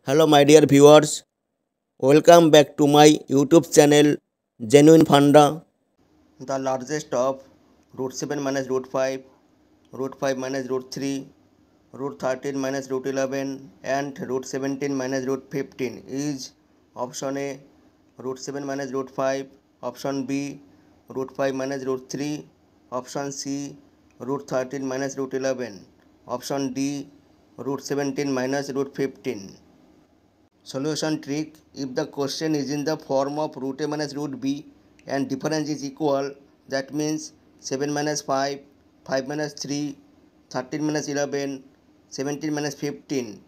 Hello my dear viewers, welcome back to my YouTube channel Genuine Funda. The largest of root 7 minus root 5, root 5 minus root 3, root 13 minus root 11 and root 17 minus root 15 is option A root 7 minus root 5, option B root 5 minus root 3, option C root 13 minus root 11, option D root 17 minus root 15. Solution trick: if the question is in the form of root a minus root b and difference is equal, that means 7 minus 5, 5 minus 3, 13 minus 11, 17 minus 15,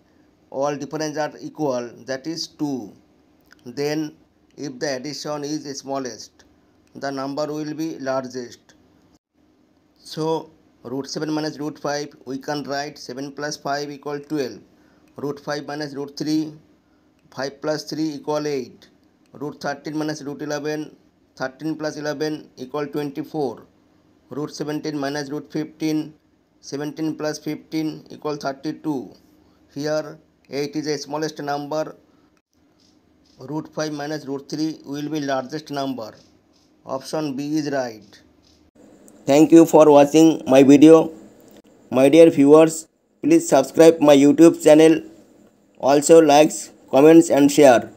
all difference are equal, that is 2. Then if the addition is smallest, the number will be largest. So root 7 minus root 5, we can write 7 plus 5 equal 12. Root 5 minus root 3, 5 plus 3 equal 8. Root 13 minus root 11, 13 plus 11 equal 24. Root 17 minus root 15, 17 plus 15 equal 32. Here 8 is the smallest number. Root 5 minus root 3 will be largest number. Option B is right. Thank you for watching my video. My dear viewers, please subscribe my YouTube channel. Also likes, comments and share.